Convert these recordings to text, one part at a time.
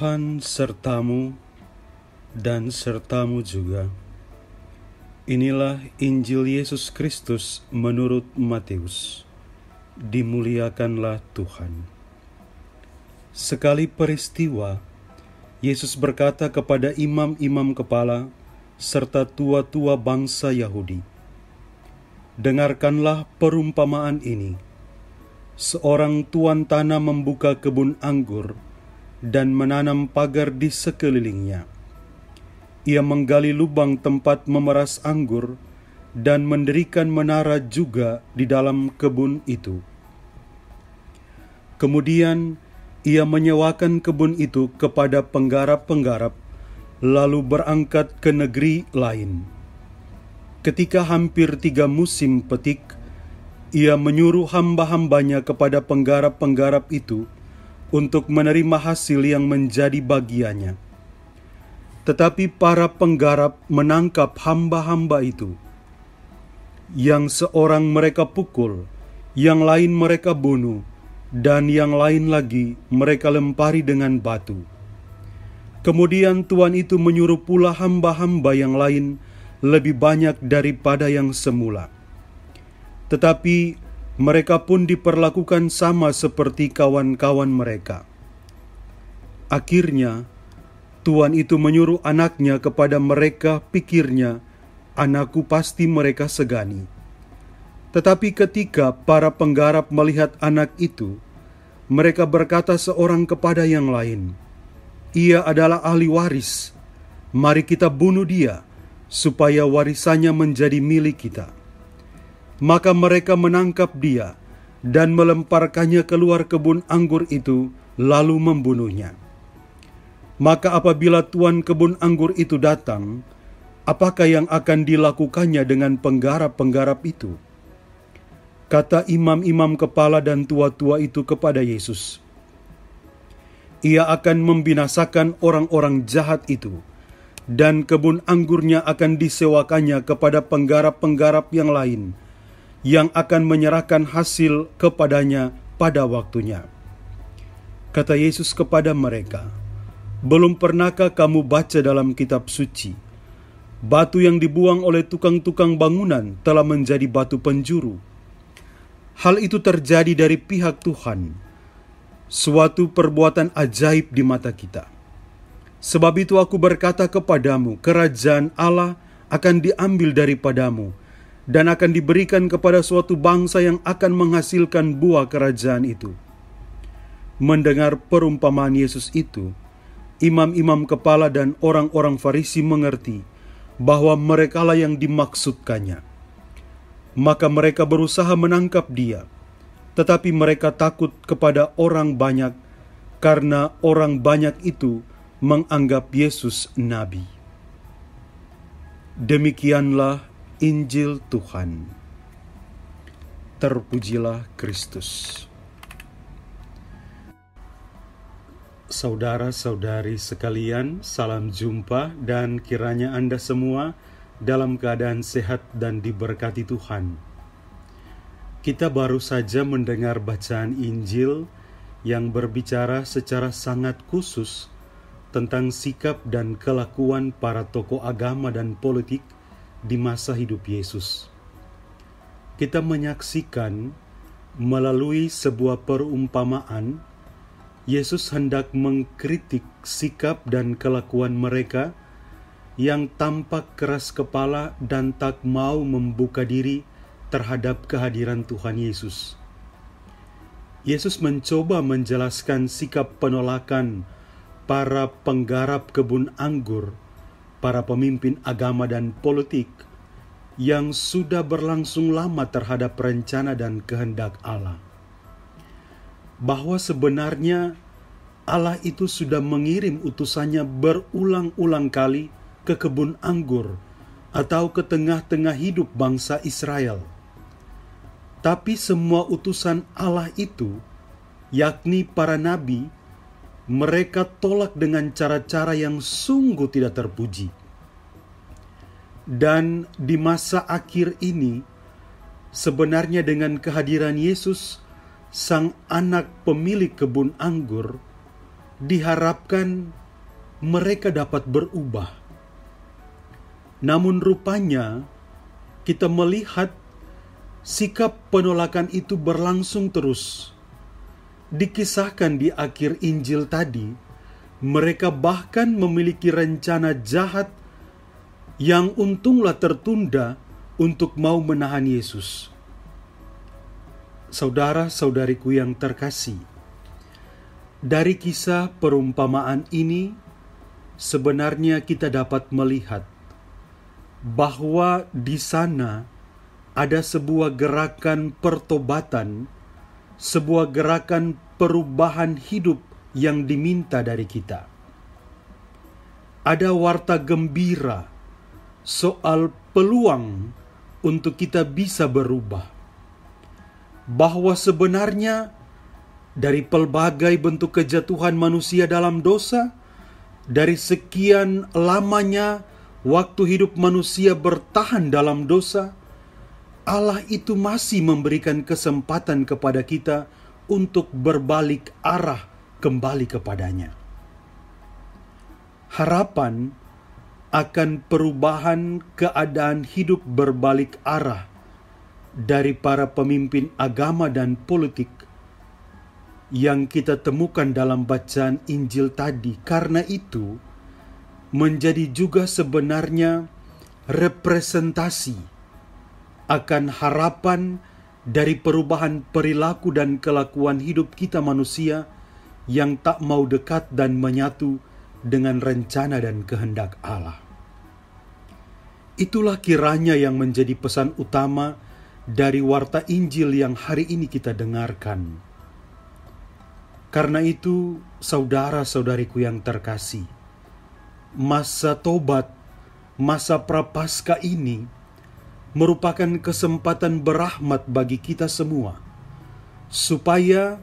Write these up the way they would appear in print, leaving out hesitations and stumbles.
Tuhan sertamu dan sertamu juga. Inilah Injil Yesus Kristus menurut Matius. Dimuliakanlah Tuhan. Sekali peristiwa, Yesus berkata kepada imam-imam kepala serta tua-tua bangsa Yahudi, "Dengarkanlah perumpamaan ini. Seorang tuan tanah membuka kebun anggur dan menanam pagar di sekelilingnya. Ia menggali lubang tempat memeras anggur dan mendirikan menara juga di dalam kebun itu. Kemudian ia menyewakan kebun itu kepada penggarap-penggarap, lalu berangkat ke negeri lain. Ketika hampir 3 musim petik, ia menyuruh hamba-hambanya kepada penggarap-penggarap itu untuk menerima hasil yang menjadi bagiannya. Tetapi para penggarap menangkap hamba-hamba itu. Yang seorang mereka pukul, yang lain mereka bunuh, dan yang lain lagi mereka lempari dengan batu. Kemudian tuan itu menyuruh pula hamba-hamba yang lain lebih banyak daripada yang semula. Tetapi mereka pun diperlakukan sama seperti kawan-kawan mereka. Akhirnya, tuan itu menyuruh anaknya kepada mereka, pikirnya, anakku pasti mereka segani. Tetapi ketika para penggarap melihat anak itu, mereka berkata seorang kepada yang lain, "Ia adalah ahli waris. Mari kita bunuh dia, supaya warisannya menjadi milik kita." Maka mereka menangkap dia dan melemparkannya keluar kebun anggur itu, lalu membunuhnya. Maka apabila tuan kebun anggur itu datang, apakah yang akan dilakukannya dengan penggarap-penggarap itu? Kata imam-imam kepala dan tua-tua itu kepada Yesus, "Ia akan membinasakan orang-orang jahat itu, dan kebun anggurnya akan disewakannya kepada penggarap-penggarap yang lain, yang akan menyerahkan hasil kepadanya pada waktunya." Kata Yesus kepada mereka, "Belum pernahkah kamu baca dalam kitab suci, batu yang dibuang oleh tukang-tukang bangunan telah menjadi batu penjuru? Hal itu terjadi dari pihak Tuhan, suatu perbuatan ajaib di mata kita. Sebab itu aku berkata kepadamu, kerajaan Allah akan diambil daripadamu, dan akan diberikan kepada suatu bangsa yang akan menghasilkan buah kerajaan itu." Mendengar perumpamaan Yesus itu, imam-imam kepala dan orang-orang Farisi mengerti bahwa merekalah yang dimaksudkannya. Maka mereka berusaha menangkap dia, tetapi mereka takut kepada orang banyak, karena orang banyak itu menganggap Yesus nabi. Demikianlah Injil Tuhan. Terpujilah Kristus. Saudara-saudari sekalian, salam jumpa dan kiranya Anda semua dalam keadaan sehat dan diberkati Tuhan. Kita baru saja mendengar bacaan Injil yang berbicara secara sangat khusus tentang sikap dan kelakuan para tokoh agama dan politik di masa hidup Yesus. Kita menyaksikan melalui sebuah perumpamaan, Yesus hendak mengkritik sikap dan kelakuan mereka yang tampak keras kepala dan tak mau membuka diri terhadap kehadiran Tuhan Yesus. Yesus mencoba menjelaskan sikap penolakan para penggarap kebun anggur, para pemimpin agama dan politik yang sudah berlangsung lama terhadap rencana dan kehendak Allah. Bahwa sebenarnya Allah itu sudah mengirim utusannya berulang-ulang kali ke kebun anggur atau ke tengah-tengah hidup bangsa Israel. Tapi semua utusan Allah itu, yakni para nabi, mereka tolak dengan cara-cara yang sungguh tidak terpuji. Dan di masa akhir ini, sebenarnya dengan kehadiran Yesus, sang anak pemilik kebun anggur, diharapkan mereka dapat berubah. Namun rupanya kita melihat sikap penolakan itu berlangsung terus. Dikisahkan di akhir Injil tadi, mereka bahkan memiliki rencana jahat yang untunglah tertunda untuk mau menahan Yesus. Saudara-saudariku yang terkasih, dari kisah perumpamaan ini sebenarnya kita dapat melihat bahwa di sana ada sebuah gerakan pertobatan, sebuah gerakan perubahan hidup yang diminta dari kita. Ada warta gembira soal peluang untuk kita bisa berubah. Bahwa sebenarnya dari pelbagai bentuk kejatuhan manusia dalam dosa, dari sekian lamanya waktu hidup manusia bertahan dalam dosa, Allah itu masih memberikan kesempatan kepada kita untuk berbalik arah kembali kepadanya. Harapan akan perubahan keadaan hidup berbalik arah dari para pemimpin agama dan politik yang kita temukan dalam bacaan Injil tadi, karena itu menjadi juga sebenarnya representasi akan harapan dari perubahan perilaku dan kelakuan hidup kita manusia yang tak mau dekat dan menyatu dengan rencana dan kehendak Allah. Itulah kiranya yang menjadi pesan utama dari warta Injil yang hari ini kita dengarkan. Karena itu, saudara-saudariku yang terkasih, masa tobat, masa prapaskah ini merupakan kesempatan berahmat bagi kita semua, supaya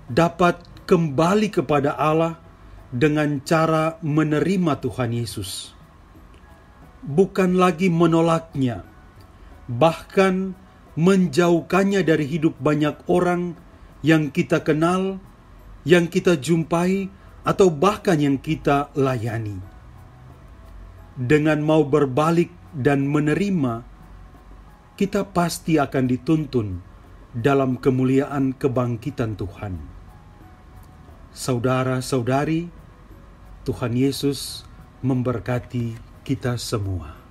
dapat kembali kepada Allah dengan cara menerima Tuhan Yesus. Bukan lagi menolaknya, bahkan menjauhkannya dari hidup banyak orang yang kita kenal, yang kita jumpai, atau bahkan yang kita layani. Dengan mau berbalik dan menerima, kita pasti akan dituntun dalam kemuliaan kebangkitan Tuhan. Saudara-saudari, Tuhan Yesus memberkati kita semua.